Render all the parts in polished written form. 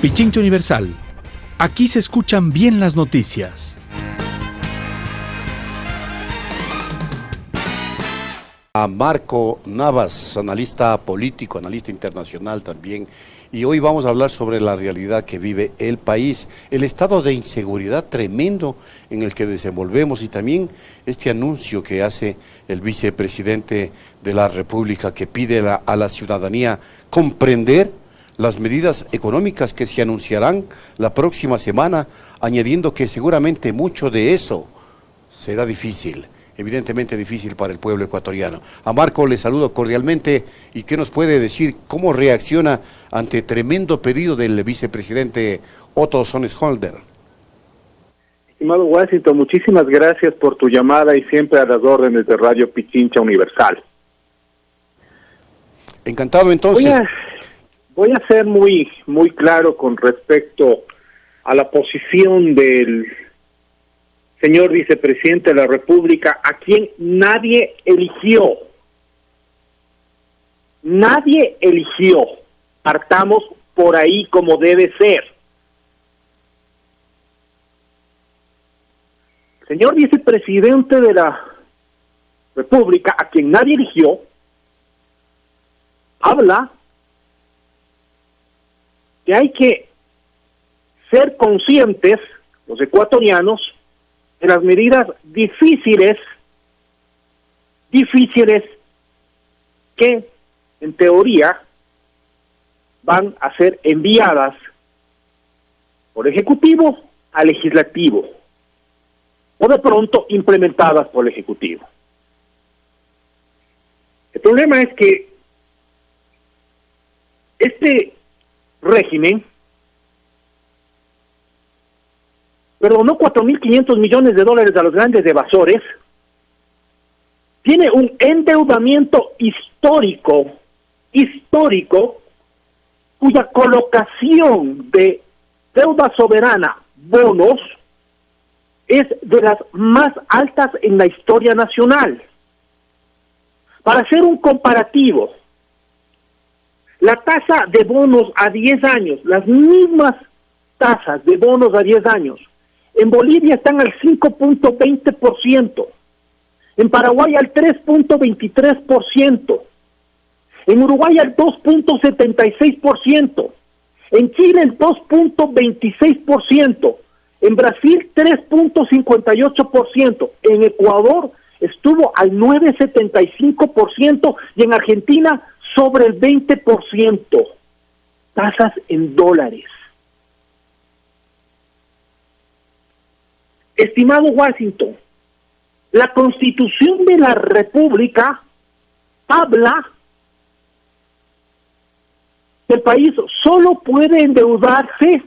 Pichincha Universal. Aquí se escuchan bien las noticias. A Marco Navas, analista político, analista internacional también, y hoy vamos a hablar sobre la realidad que vive el país, el estado de inseguridad tremendo en el que desenvolvemos y también este anuncio que hace el vicepresidente de la República que pide a la ciudadanía comprender las medidas económicas que se anunciarán la próxima semana, añadiendo que seguramente mucho de eso será difícil. Evidentemente difícil para el pueblo ecuatoriano. A Marco le saludo cordialmente y ¿qué nos puede decir cómo reacciona ante tremendo pedido del vicepresidente Otto Sonnenschölder? Estimado Washington, muchísimas gracias por tu llamada y siempre a las órdenes de Radio Pichincha Universal. Encantado entonces. Voy a ser muy claro con respecto a la posición del señor vicepresidente de la República, a quien nadie eligió. Nadie eligió. Partamos por ahí como debe ser. Señor vicepresidente de la República, a quien nadie eligió, habla que hay que ser conscientes, los ecuatorianos, de las medidas difíciles que, en teoría, van a ser enviadas por Ejecutivo a Legislativo, o de pronto implementadas por el Ejecutivo. El problema es que este régimen perdonó $4.500 millones a los grandes evasores, tiene un endeudamiento histórico, cuya colocación de deuda soberana, bonos, es de las más altas en la historia nacional. Para hacer un comparativo, la tasa de bonos a 10 años, las mismas tasas de bonos a 10 años, en Bolivia están al 5.20%, en Paraguay al 3.23%, en Uruguay al 2.76%, en Chile el 2.26%, en Brasil 3.58%, en Ecuador estuvo al 9.75% y en Argentina sobre el 20%. Tasas en dólares. Estimado Washington, la Constitución de la República habla que el país solo puede endeudarse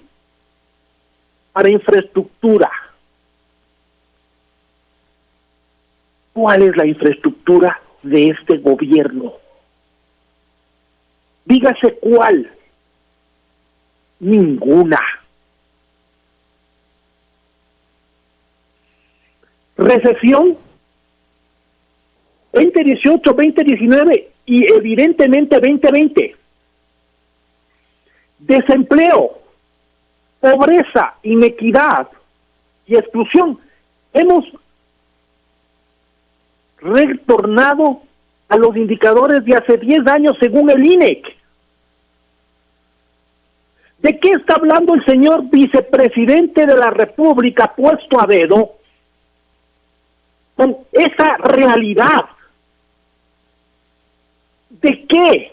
para infraestructura. ¿Cuál es la infraestructura de este gobierno? Dígase cuál. Ninguna. Recesión 2018, 2019 y evidentemente 2020. Desempleo, pobreza, inequidad y exclusión. Hemos retornado a los indicadores de hace 10 años según el INEC. ¿De qué está hablando el señor vicepresidente de la República puesto a dedo con esa realidad? ¿De qué?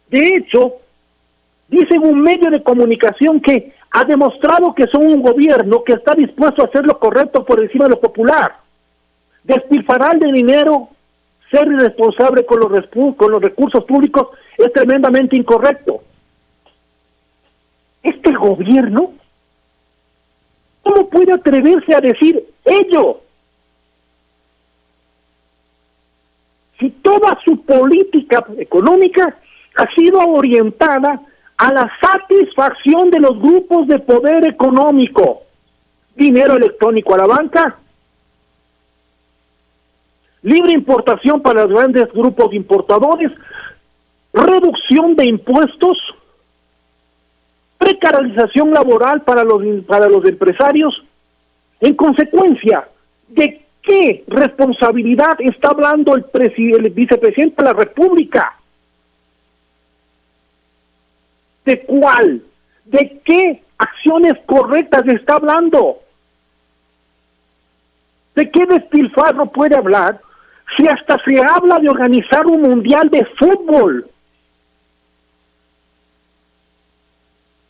De hecho, dicen un medio de comunicación que ha demostrado que son un gobierno que está dispuesto a hacer lo correcto por encima de lo popular. Despilfarrar de dinero, ser irresponsable con los recursos públicos es tremendamente incorrecto. Este gobierno, ¿cómo puede atreverse a decir ello? Si toda su política económica ha sido orientada a la satisfacción de los grupos de poder económico. Dinero electrónico a la banca, libre importación para los grandes grupos importadores, reducción de impuestos, precarización laboral para los empresarios. En consecuencia, ¿de qué responsabilidad está hablando el vicepresidente de la República? ¿De cuál? ¿De qué acciones correctas está hablando? ¿De qué despilfarro puede hablar si hasta se habla de organizar un mundial de fútbol?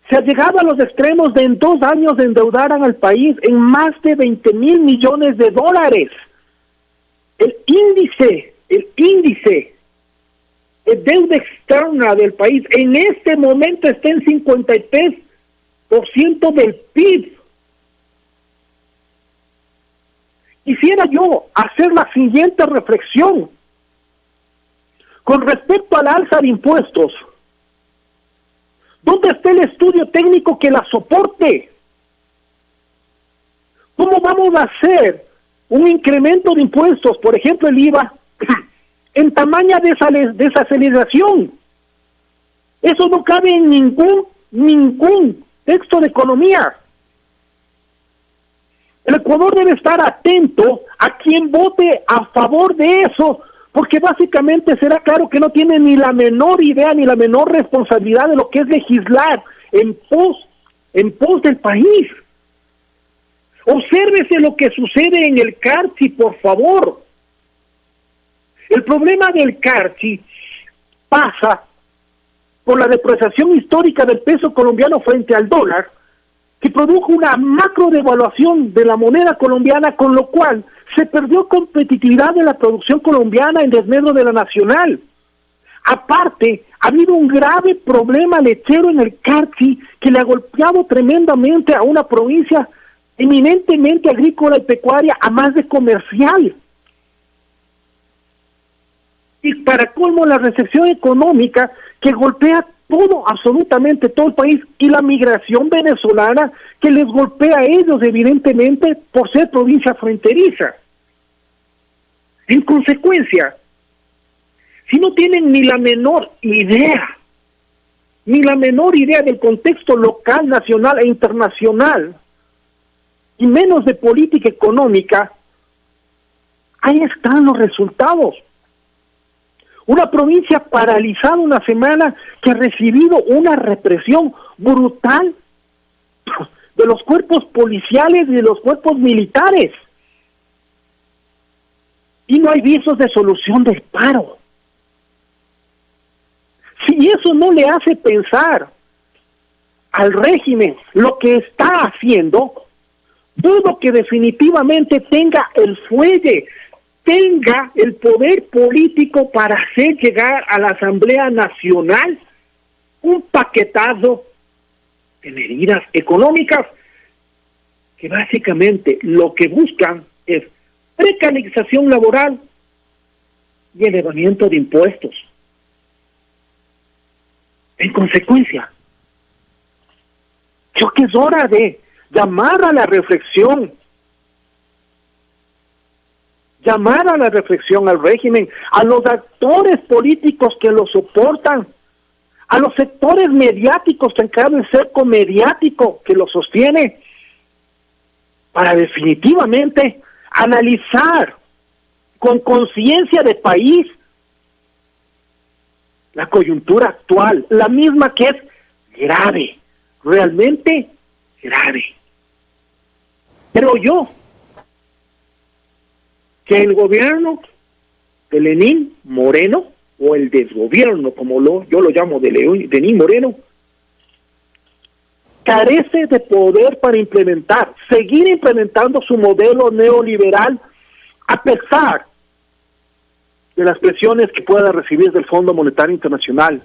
Se ha llegado a los extremos de en 2 años de endeudaran al país en más de 20,000 millones de dólares. El índice de deuda externa del país en este momento está en 53% del PIB. Quisiera yo hacer la siguiente reflexión con respecto al alza de impuestos. ¿Dónde está el estudio técnico que la soporte? ¿Cómo vamos a hacer un incremento de impuestos, por ejemplo el IVA, en tamaña desaceleración? Eso no cabe en ningún texto de economía. El Ecuador debe estar atento a quien vote a favor de eso, porque básicamente será claro que no tiene ni la menor idea ni la menor responsabilidad de lo que es legislar en pos del país. Obsérvese lo que sucede en el Carchi, por favor. El problema del Carchi pasa por la depreciación histórica del peso colombiano frente al dólar, que produjo una macro devaluación de la moneda colombiana, con lo cual se perdió competitividad de la producción colombiana en desmedro de la nacional. Aparte, ha habido un grave problema lechero en el Carchi que le ha golpeado tremendamente a una provincia eminentemente agrícola y pecuaria, a más de comercial. Y para colmo, la recesión económica que golpea todo, absolutamente todo el país, y la migración venezolana que les golpea a ellos, evidentemente, por ser provincia fronteriza. En consecuencia, si no tienen ni la menor idea del contexto local, nacional e internacional, y menos de política económica, ahí están los resultados. Una provincia paralizada una semana que ha recibido una represión brutal de los cuerpos policiales y de los cuerpos militares. Y no hay visos de solución del paro. Si eso no le hace pensar al régimen lo que está haciendo, dudo que definitivamente tenga el fuelle, tenga el poder político para hacer llegar a la Asamblea Nacional un paquetazo de medidas económicas que básicamente lo que buscan es precarización laboral y elevamiento de impuestos. En consecuencia, creo que es hora de llamar a la reflexión al régimen, a los actores políticos que lo soportan, a los sectores mediáticos que encargan el cerco mediático que lo sostiene, para definitivamente analizar con conciencia de país la coyuntura actual, la misma que es grave, realmente grave. Pero yo que el gobierno de Lenín Moreno, o el desgobierno, como yo lo llamo, de Lenín Moreno, carece de poder para seguir implementando su modelo neoliberal, a pesar de las presiones que pueda recibir del Fondo Monetario Internacional.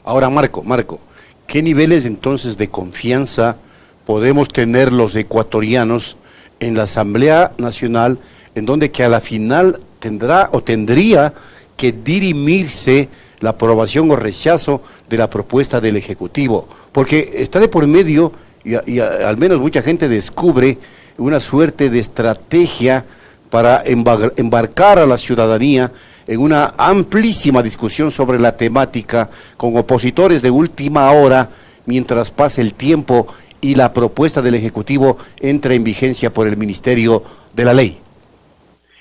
Ahora, Marco, ¿qué niveles entonces de confianza podemos tener los ecuatorianos en la Asamblea Nacional, en donde que a la final tendría que dirimirse la aprobación o rechazo de la propuesta del Ejecutivo? Porque está de por medio, y al menos mucha gente descubre una suerte de estrategia para embarcar a la ciudadanía en una amplísima discusión sobre la temática con opositores de última hora, mientras pase el tiempo y la propuesta del Ejecutivo entra en vigencia por el Ministerio de la Ley.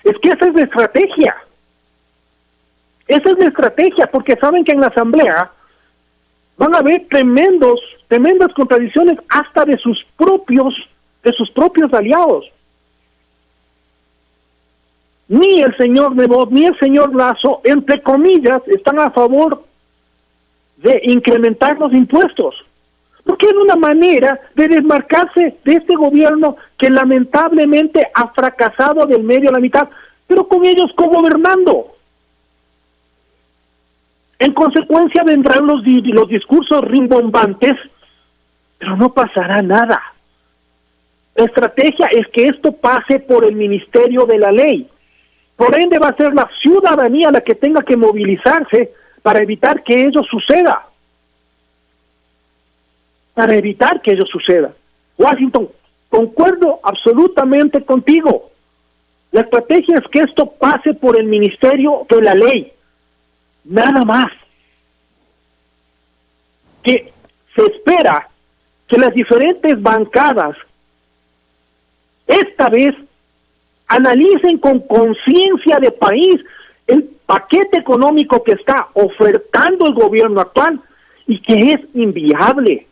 Es que esa es la estrategia. Esa es la estrategia, porque saben que en la Asamblea van a haber tremendas contradicciones hasta de sus propios aliados. Ni el señor Nebot ni el señor Lazo, entre comillas, están a favor de incrementar los impuestos, porque es una manera de desmarcarse de este gobierno que lamentablemente ha fracasado del medio a la mitad, pero con ellos cogobernando. En consecuencia vendrán los discursos rimbombantes, pero no pasará nada. La estrategia es que esto pase por el Ministerio de la Ley. Por ende va a ser la ciudadanía la que tenga que movilizarse para evitar que ello suceda. Para evitar que ello suceda. Washington, concuerdo absolutamente contigo. La estrategia es que esto pase por el Ministerio de la Ley. Nada más. Que se espera que las diferentes bancadas esta vez analicen con conciencia de país el paquete económico que está ofertando el gobierno actual y que es inviable,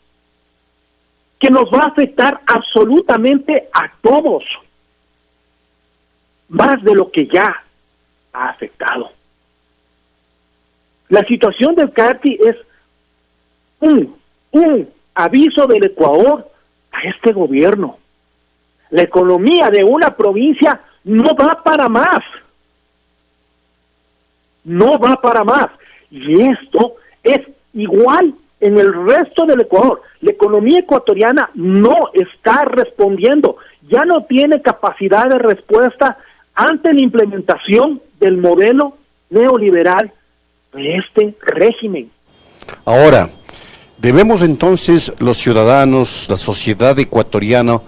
que nos va a afectar absolutamente a todos, más de lo que ya ha afectado. La situación del CARTI es un aviso del Ecuador a este gobierno. La economía de una provincia no va para más. No va para más. Y esto es igual en el resto del Ecuador. La economía ecuatoriana no está respondiendo. Ya no tiene capacidad de respuesta ante la implementación del modelo neoliberal de este régimen. Ahora, debemos entonces los ciudadanos, la sociedad ecuatoriana,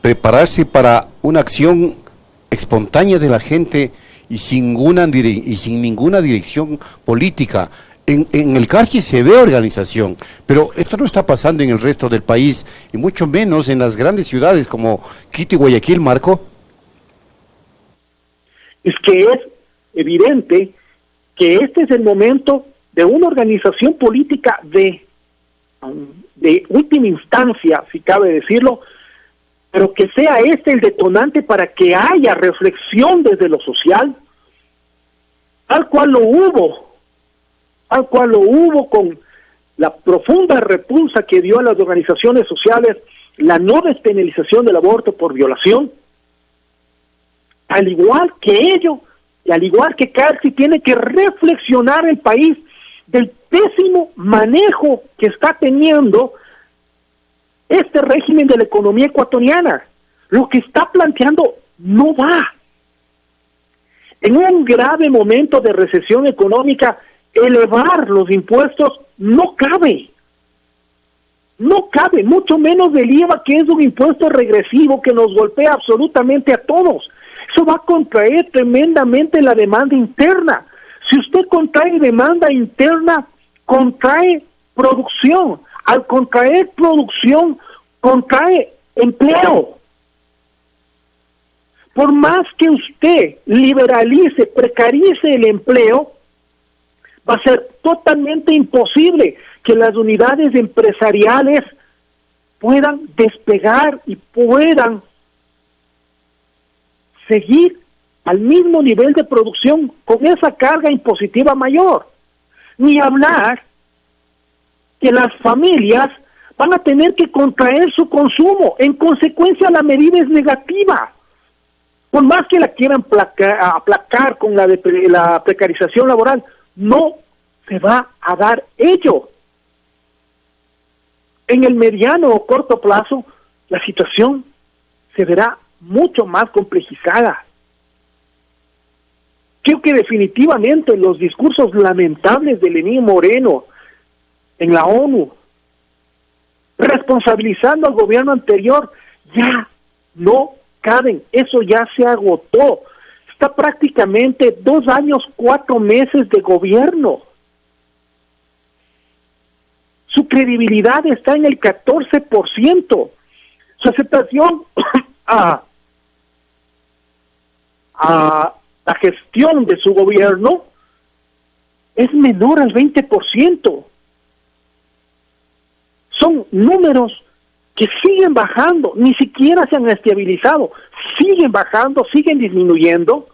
prepararse para una acción espontánea de la gente y sin ninguna dirección política. En el Carchi se ve organización, pero esto no está pasando en el resto del país, y mucho menos en las grandes ciudades como Quito y Guayaquil, Marco. Es que es evidente que este es el momento de una organización política de última instancia, si cabe decirlo, pero que sea este el detonante para que haya reflexión desde lo social, tal cual lo hubo con la profunda repulsa que dio a las organizaciones sociales la no despenalización del aborto por violación. Al igual que ello, y al igual que Carchi, tiene que reflexionar el país del pésimo manejo que está teniendo este régimen de la economía ecuatoriana. Lo que está planteando no va. En un grave momento de recesión económica, elevar los impuestos no cabe. No cabe, mucho menos del IVA, que es un impuesto regresivo que nos golpea absolutamente a todos. Eso va a contraer tremendamente la demanda interna. Si usted contrae demanda interna, contrae producción. Al contraer producción, contrae empleo. Por más que usted liberalice, precarice el empleo, va a ser totalmente imposible que las unidades empresariales puedan despegar y puedan seguir al mismo nivel de producción con esa carga impositiva mayor. Ni hablar que las familias van a tener que contraer su consumo. En consecuencia, la medida es negativa. Por más que la quieran aplacar con la precarización laboral, no se va a dar ello. En el mediano o corto plazo, la situación se verá mucho más complejizada. Creo que definitivamente los discursos lamentables de Lenín Moreno en la ONU, responsabilizando al gobierno anterior, ya no caben. Eso ya se agotó. está prácticamente 2 años, 4 meses de gobierno. Su credibilidad está en el 14%. Su aceptación a la gestión de su gobierno es menor al 20%. Son números que siguen bajando, ni siquiera se han estabilizado, siguen bajando, siguen disminuyendo.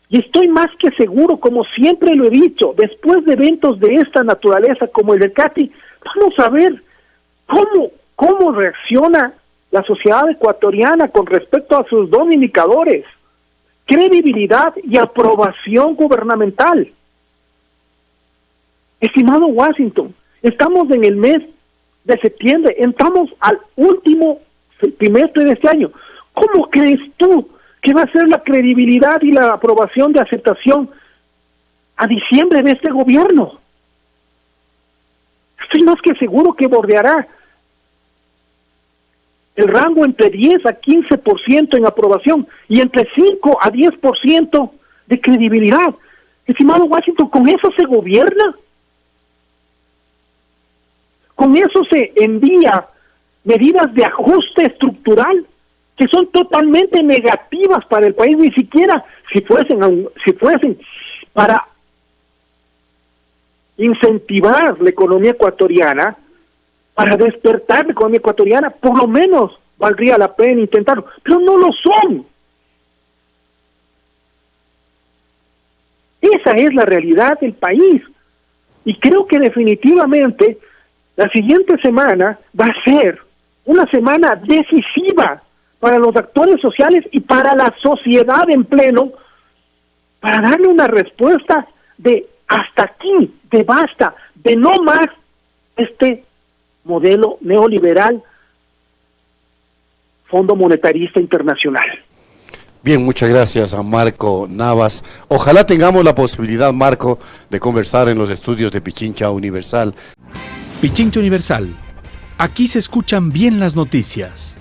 Y estoy más que seguro, como siempre lo he dicho, después de eventos de esta naturaleza como el del Cati, vamos a ver cómo reacciona la sociedad ecuatoriana con respecto a sus dos indicadores: credibilidad y aprobación gubernamental. Estimado Washington, estamos en el mes de septiembre, entramos al último trimestre de este año. ¿Cómo crees tú que va a ser la credibilidad y la aprobación de aceptación a diciembre de este gobierno? Estoy más que seguro que bordeará el rango entre 10 a 15% en aprobación y entre 5 a 10% de credibilidad. Estimado Washington, ¿con eso se gobierna? ¿Con eso se envía medidas de ajuste estructural que son totalmente negativas para el país? Ni siquiera si fuesen para incentivar la economía ecuatoriana, para despertar la economía ecuatoriana, por lo menos valdría la pena intentarlo, pero no lo son. Esa es la realidad del país, y creo que definitivamente la siguiente semana va a ser una semana decisiva para los actores sociales y para la sociedad en pleno, para darle una respuesta de hasta aquí, de basta, de no más este modelo neoliberal, Fondo Monetarista Internacional. Bien, muchas gracias a Marco Navas. Ojalá tengamos la posibilidad, Marco, de conversar en los estudios de Pichincha Universal. Pichincha Universal. Aquí se escuchan bien las noticias.